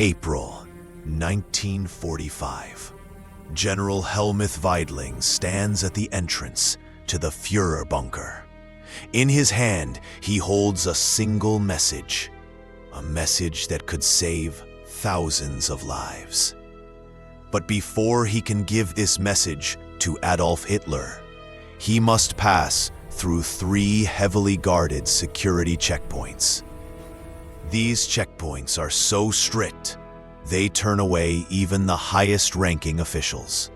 April 1945. General Helmuth Weidling stands at the entrance to the Fuhrerbunker. In his hand, he holds a single message, a message that could save thousands of lives. But before he can give this message to Adolf Hitler, he must pass through 3 heavily guarded security checkpoints. These checkpoints are so strict, they turn away even the highest-ranking officials.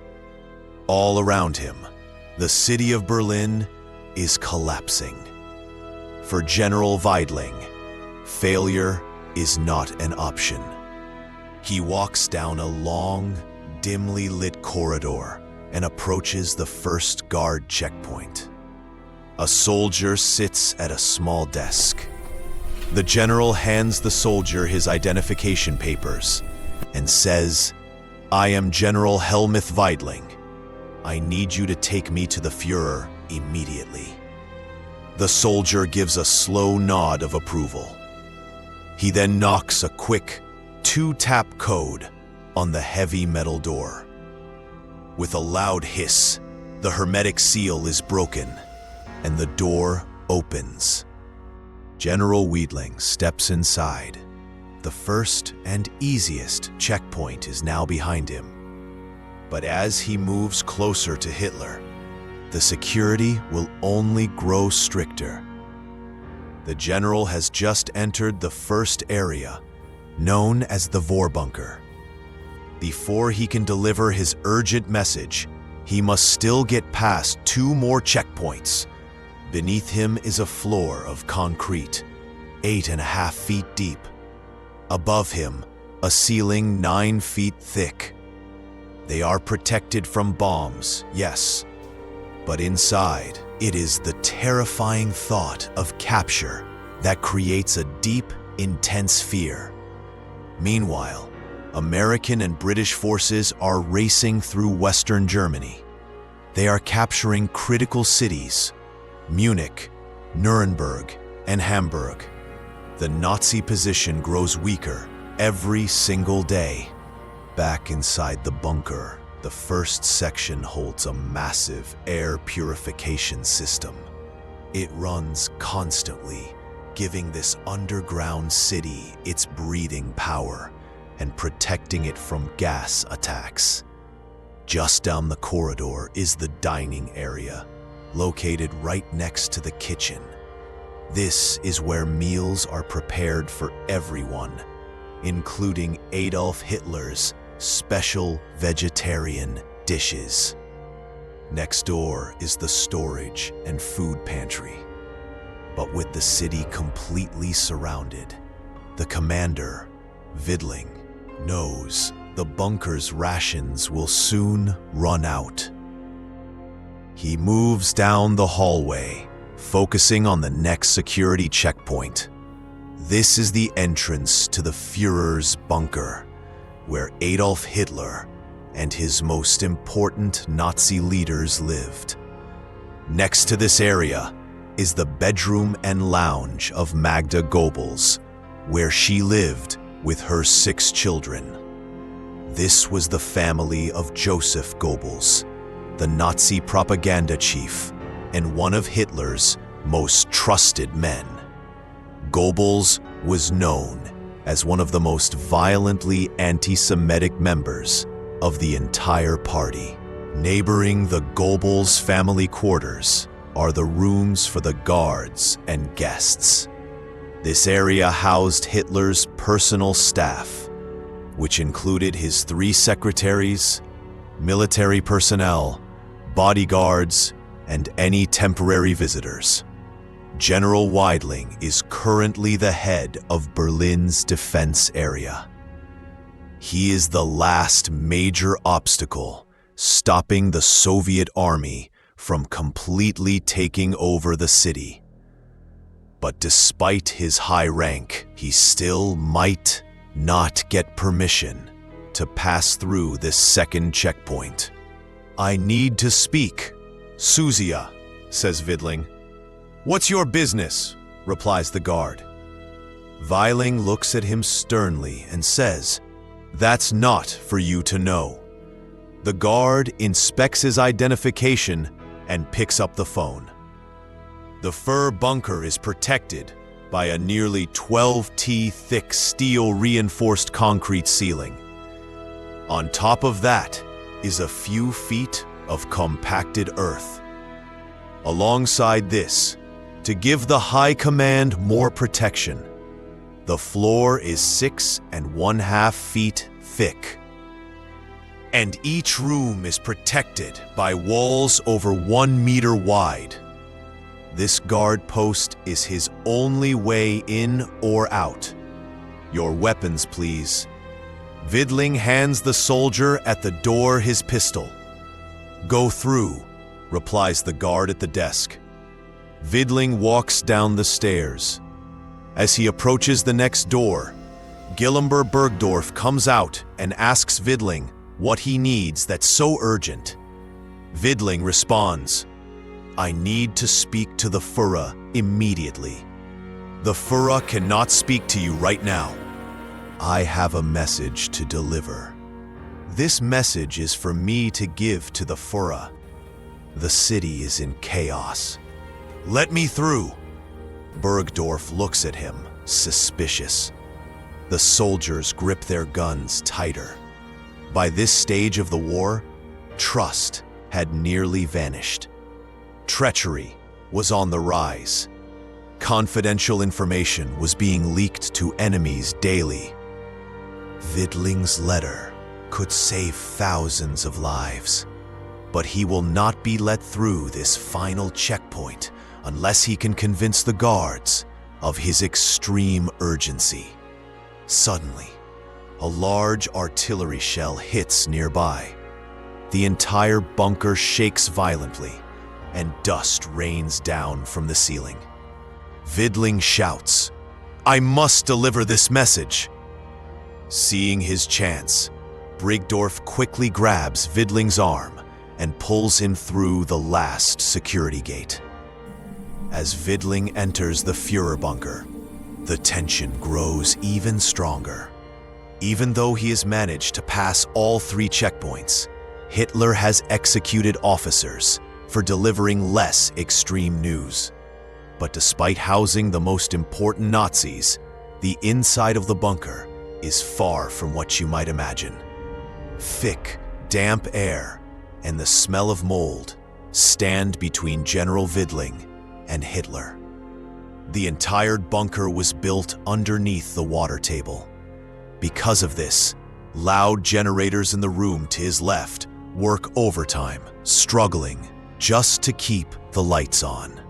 All around him, the city of Berlin is collapsing. For General Weidling, failure is not an option. He walks down a long, dimly lit corridor and approaches the first guard checkpoint. A soldier sits at a small desk. The general hands the soldier his identification papers and says, "I am General Helmuth Weidling. I need you to take me to the Führer immediately." The soldier gives a slow nod of approval. He then knocks a quick 2-tap code on the heavy metal door. With a loud hiss, the hermetic seal is broken and the door opens. General Weidling steps inside. The first and easiest checkpoint is now behind him. But as he moves closer to Hitler, the security will only grow stricter. The general has just entered the first area, known as the Fuhrerbunker. Before he can deliver his urgent message, he must still get past 2 more checkpoints. Beneath him is a floor of concrete, 8.5 feet deep. Above him, a ceiling 9 feet thick. They are protected from bombs, yes, but inside, it is the terrifying thought of capture that creates a deep, intense fear. Meanwhile, American and British forces are racing through Western Germany. They are capturing critical cities: Munich, Nuremberg, and Hamburg. The Nazi position grows weaker every single day. Back inside the bunker, the first section holds a massive air purification system. It runs constantly, giving this underground city its breathing power and protecting it from gas attacks. Just down the corridor is the dining area, located right next to the kitchen. This is where meals are prepared for everyone, including Adolf Hitler's special vegetarian dishes. Next door is the storage and food pantry. But with the city completely surrounded, the commander, Weidling, knows the bunker's rations will soon run out. He moves down the hallway, focusing on the next security checkpoint. This is the entrance to the Führer's bunker, where Adolf Hitler and his most important Nazi leaders lived. Next to this area is the bedroom and lounge of Magda Goebbels, where she lived with her 6 children. This was the family of Joseph Goebbels, the Nazi propaganda chief and one of Hitler's most trusted men. Goebbels was known as one of the most violently anti-Semitic members of the entire party. Neighboring the Goebbels family quarters are the rooms for the guards and guests. This area housed Hitler's personal staff, which included his 3 secretaries, military personnel, bodyguards, and any temporary visitors. General Weidling is currently the head of Berlin's defense area. He is the last major obstacle stopping the Soviet army from completely taking over the city. But despite his high rank, he still might not get permission to pass through this second checkpoint. "I need to speak, Suzia," says Weidling. "What's your business?" replies the guard. Weidling looks at him sternly and says, That's not for you to know. The guard inspects his identification and picks up the phone. The Fuhrerbunker is protected by a nearly 12 t thick steel-reinforced concrete ceiling. On top of that is a few feet of compacted earth. Alongside this, to give the High Command more protection, the floor is 6½ feet thick. And each room is protected by walls over 1 meter wide. This guard post is his only way in or out. Your weapons, please. Vidling hands the soldier at the door his pistol. Go through, replies the guard at the desk. Vidling walks down the stairs. As he approaches the next door, Gillember Bergdorf comes out and asks Vidling what he needs that's so urgent. Vidling responds, I need to speak to the Fuhrer immediately. The Fuhrer cannot speak to you right now. I have a message to deliver. This message is for me to give to the Fuhrer. The city is in chaos. Let me through. Bergdorf looks at him, suspicious. The soldiers grip their guns tighter. By this stage of the war, trust had nearly vanished. Treachery was on the rise. Confidential information was being leaked to enemies daily. Vidling's letter could save thousands of lives, but he will not be let through this final checkpoint unless he can convince the guards of his extreme urgency. Suddenly, a large artillery shell hits nearby. The entire bunker shakes violently, and dust rains down from the ceiling. Vidling shouts, I must deliver this message. Seeing his chance, Bergdorf quickly grabs Vidling's arm and pulls him through the last security gate. As Vidling enters the Fuhrerbunker, the tension grows even stronger. Even though he has managed to pass all 3 checkpoints, Hitler has executed officers for delivering less extreme news. But despite housing the most important Nazis, the inside of the bunker is far from what you might imagine. Thick, damp air and the smell of mold stand between General Vidling and Hitler. The entire bunker was built underneath the water table. Because of this, loud generators in the room to his left work overtime, struggling just to keep the lights on.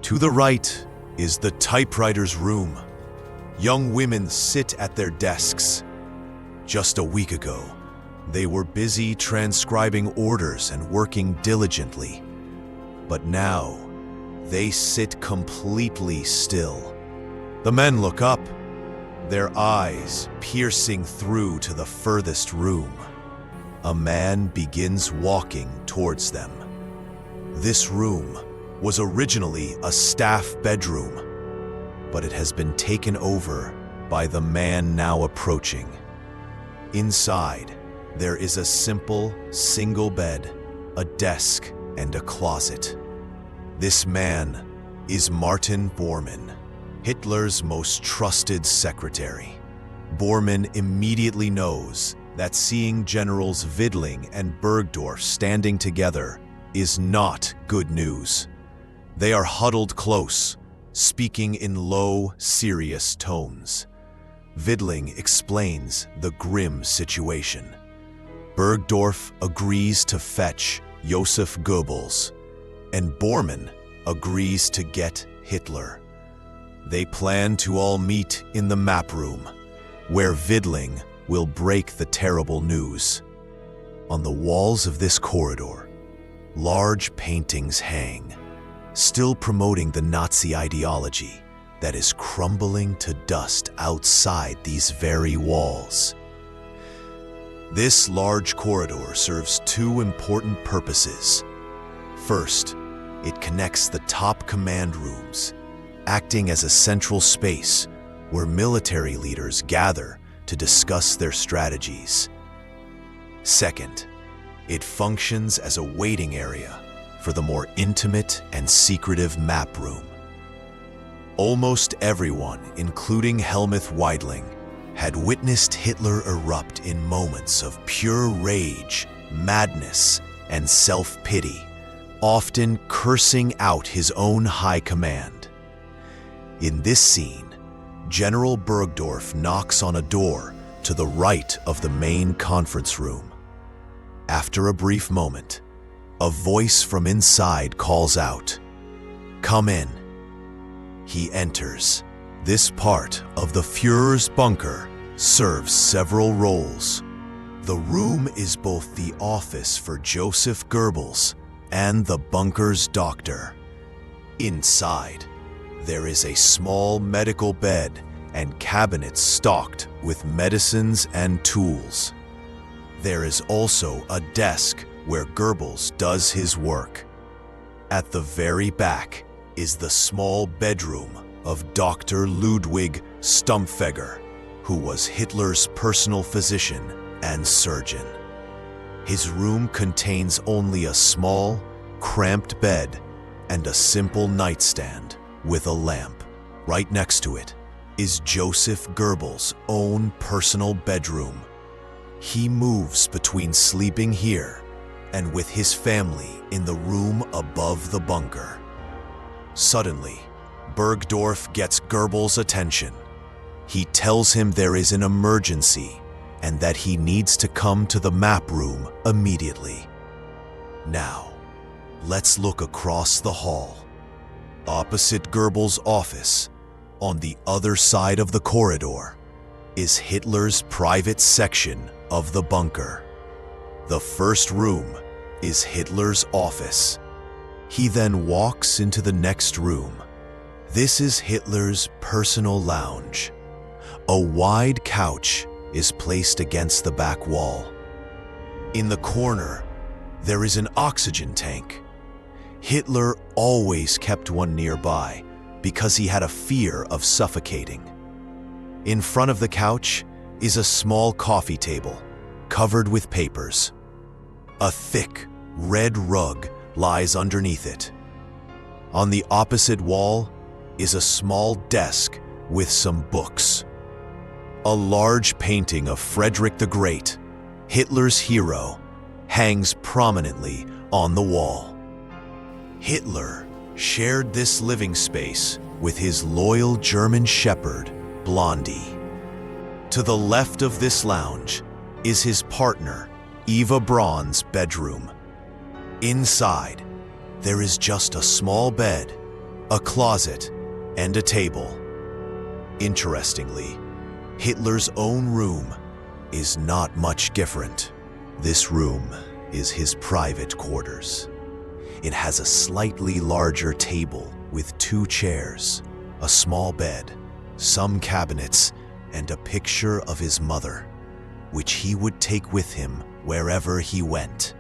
To the right is the typewriter's room. Young women sit at their desks. Just a week ago, they were busy transcribing orders and working diligently. But now, they sit completely still. The men look up, their eyes piercing through to the furthest room. A man begins walking towards them. This room was originally a staff bedroom, but it has been taken over by the man now approaching. Inside, there is a simple, single bed, a desk, and a closet. This man is Martin Bormann, Hitler's most trusted secretary. Bormann immediately knows that seeing Generals Vidling and Bergdorf standing together is not good news. They are huddled close, speaking in low, serious tones. Vidling explains the grim situation. Bergdorf agrees to fetch Joseph Goebbels, and Bormann agrees to get Hitler. They plan to all meet in the map room, where Vidling will break the terrible news. On the walls of this corridor, large paintings hang, still promoting the Nazi ideology that is crumbling to dust outside these very walls. This large corridor serves 2 important purposes. First, it connects the top command rooms, acting as a central space where military leaders gather to discuss their strategies. Second, it functions as a waiting area for the more intimate and secretive map room. Almost everyone, including Helmuth Weidling, had witnessed Hitler erupt in moments of pure rage, madness, and self-pity, often cursing out his own high command. In this scene, General Bergdorf knocks on a door to the right of the main conference room. After a brief moment, a voice from inside calls out, "Come in." He enters. This part of the Fuhrer's bunker serves several roles. The room is both the office for Joseph Goebbels and the bunker's doctor. Inside, there is a small medical bed and cabinets stocked with medicines and tools. There is also a desk where Goebbels does his work. At the very back is the small bedroom of Dr. Ludwig Stumpfegger, who was Hitler's personal physician and surgeon. His room contains only a small, cramped bed and a simple nightstand with a lamp. Right next to it is Joseph Goebbels' own personal bedroom. He moves between sleeping here and with his family in the room above the bunker. Suddenly, Bergdorf gets Goebbels' attention. He tells him there is an emergency and that he needs to come to the map room immediately. Now, let's look across the hall. Opposite Goebbels' office, on the other side of the corridor, is Hitler's private section of the bunker. The first room is Hitler's office. He then walks into the next room. This is Hitler's personal lounge. A wide couch is placed against the back wall. In the corner, there is an oxygen tank. Hitler always kept one nearby because he had a fear of suffocating. In front of the couch is a small coffee table covered with papers. A thick, red rug lies underneath it. On the opposite wall is a small desk with some books. A large painting of Frederick the Great, Hitler's hero, hangs prominently on the wall. Hitler shared this living space with his loyal German shepherd, Blondie. To the left of this lounge is his partner, Eva Braun's bedroom. Inside, there is just a small bed, a closet, and a table. Interestingly, Hitler's own room is not much different. This room is his private quarters. It has a slightly larger table with 2 chairs, a small bed, some cabinets, and a picture of his mother, which he would take with him wherever he went.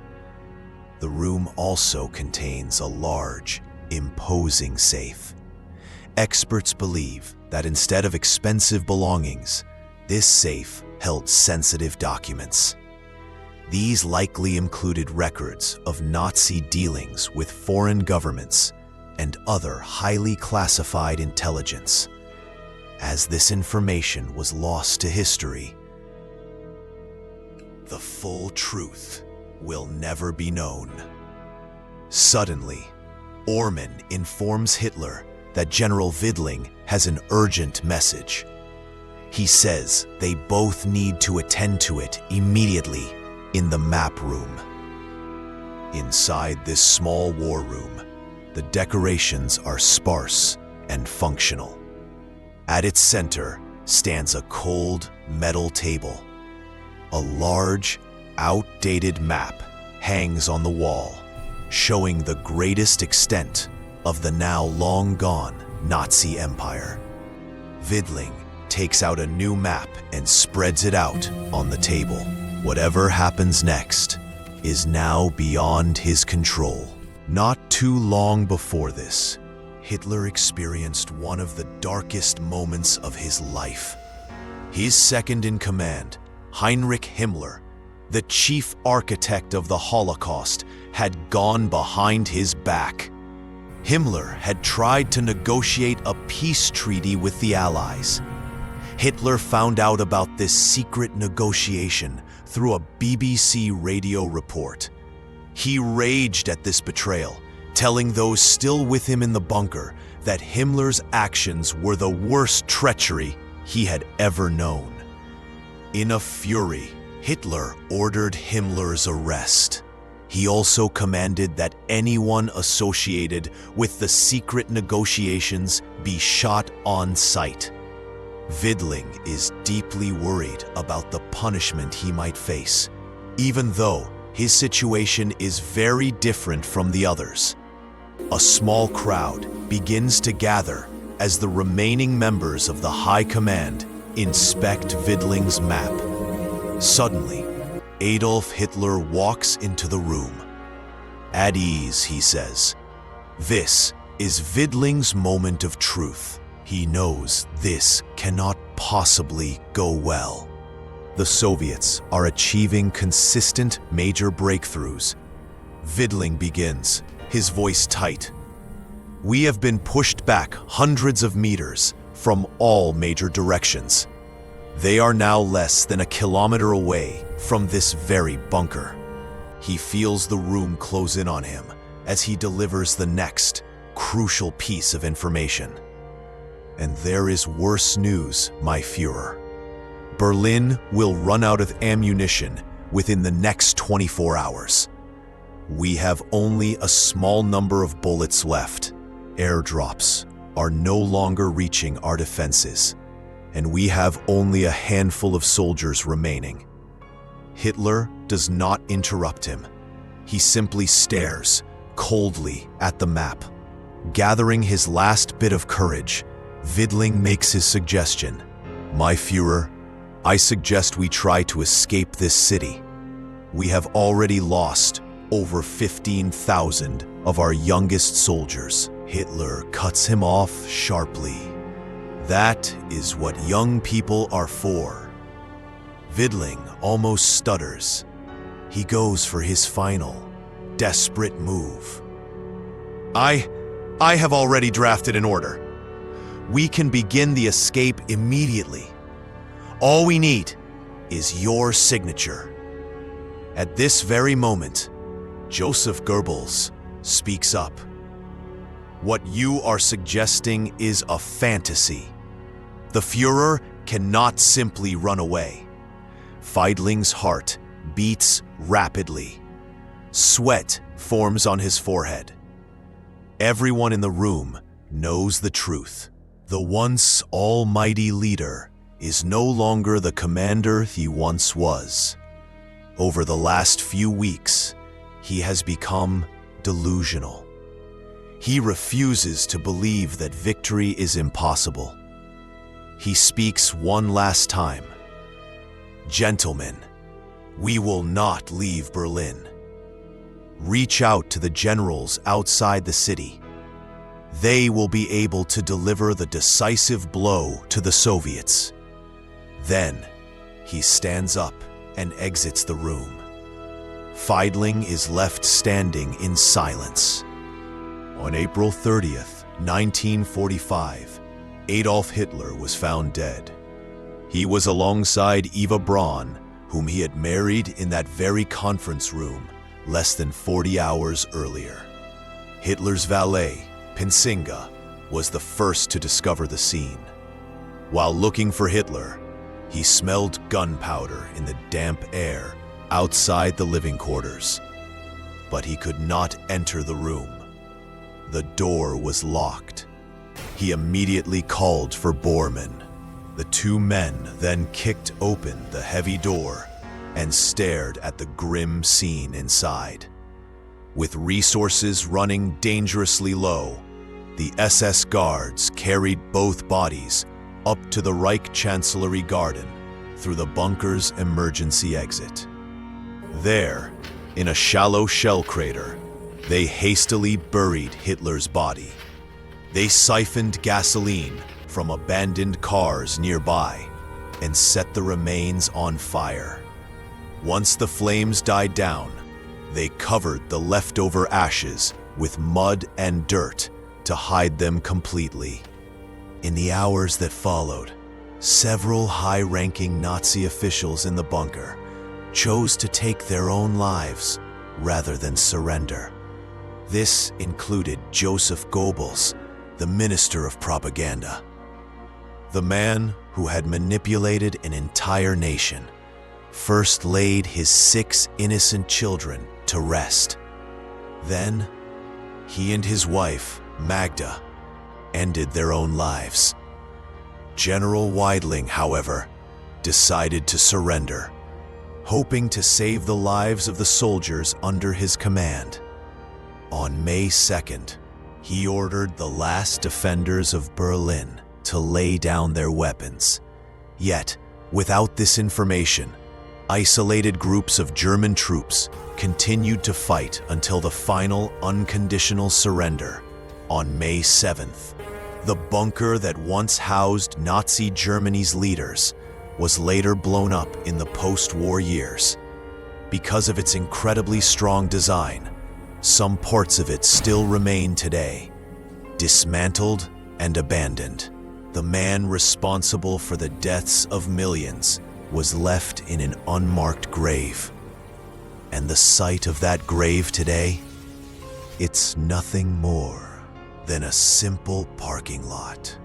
The room also contains a large, imposing safe. Experts believe that instead of expensive belongings, this safe held sensitive documents. These likely included records of Nazi dealings with foreign governments and other highly classified intelligence. As this information was lost to history, the full truth will never be known. Suddenly, Orman informs Hitler that General Weidling has an urgent message. He says they both need to attend to it immediately in the map room. Inside this small war room, the decorations are sparse and functional. At its center stands a cold metal table. A large, outdated map hangs on the wall, showing the greatest extent of the now long-gone Nazi Empire. Weidling takes out a new map and spreads it out on the table. Whatever happens next is now beyond his control. Not too long before this, Hitler experienced one of the darkest moments of his life. His second in command, Heinrich Himmler, the chief architect of the Holocaust, had gone behind his back. Himmler had tried to negotiate a peace treaty with the Allies. Hitler found out about this secret negotiation through a BBC radio report. He raged at this betrayal, telling those still with him in the bunker that Himmler's actions were the worst treachery he had ever known. In a fury, Hitler ordered Himmler's arrest. He also commanded that anyone associated with the secret negotiations be shot on sight. Widling is deeply worried about the punishment he might face, even though his situation is very different from the others. A small crowd begins to gather as the remaining members of the High Command inspect Widling's map. Suddenly, Adolf Hitler walks into the room. At ease, he says. This is Widling's moment of truth. He knows this cannot possibly go well. The Soviets are achieving consistent major breakthroughs. Widling begins, his voice tight. We have been pushed back hundreds of meters from all major directions. They are now less than a kilometer away from this very bunker. He feels the room close in on him as he delivers the next crucial piece of information. And there is worse news, my Führer. Berlin will run out of ammunition within the next 24 hours. We have only a small number of bullets left. Airdrops are no longer reaching our defenses, and we have only a handful of soldiers remaining. Hitler does not interrupt him. He simply stares coldly at the map. Gathering his last bit of courage, Widling makes his suggestion. My Führer, I suggest we try to escape this city. We have already lost over 15,000 of our youngest soldiers. Hitler cuts him off sharply. That is what young people are for. Widling almost stutters. He goes for his final, desperate move. I have already drafted an order. We can begin the escape immediately. All we need is your signature. At this very moment, Joseph Goebbels speaks up. What you are suggesting is a fantasy. The Führer cannot simply run away. Widling's heart beats rapidly. Sweat forms on his forehead. Everyone in the room knows the truth. The once almighty leader is no longer the commander he once was. Over the last few weeks, he has become delusional. He refuses to believe that victory is impossible. He speaks one last time. Gentlemen, we will not leave Berlin. Reach out to the generals outside the city. They will be able to deliver the decisive blow to the Soviets. Then, he stands up and exits the room. Widling is left standing in silence. On April 30th, 1945, Adolf Hitler was found dead. He was alongside Eva Braun, whom he had married in that very conference room less than 40 hours earlier. Hitler's valet, Pinsinga, was the first to discover the scene. While looking for Hitler, he smelled gunpowder in the damp air outside the living quarters. But he could not enter the room. The door was locked. He immediately called for Bormann. The two men then kicked open the heavy door and stared at the grim scene inside. With resources running dangerously low, the SS guards carried both bodies up to the Reich Chancellery Garden through the bunker's emergency exit. There, in a shallow shell crater, they hastily buried Hitler's body. They siphoned gasoline from abandoned cars nearby and set the remains on fire. Once the flames died down, they covered the leftover ashes with mud and dirt to hide them completely. In the hours that followed, several high-ranking Nazi officials in the bunker chose to take their own lives rather than surrender. This included Joseph Goebbels, the Minister of Propaganda. The man who had manipulated an entire nation first laid his 6 innocent children to rest. Then, he and his wife, Magda, ended their own lives. General Weidling, however, decided to surrender, hoping to save the lives of the soldiers under his command. On May 2nd, he ordered the last defenders of Berlin to lay down their weapons. Yet, without this information, isolated groups of German troops continued to fight until the final unconditional surrender on May 7th. The bunker that once housed Nazi Germany's leaders was later blown up in the post-war years. Because of its incredibly strong design, some parts of it still remain today, dismantled and abandoned. The man responsible for the deaths of millions was left in an unmarked grave. And the site of that grave today? It's nothing more than a simple parking lot.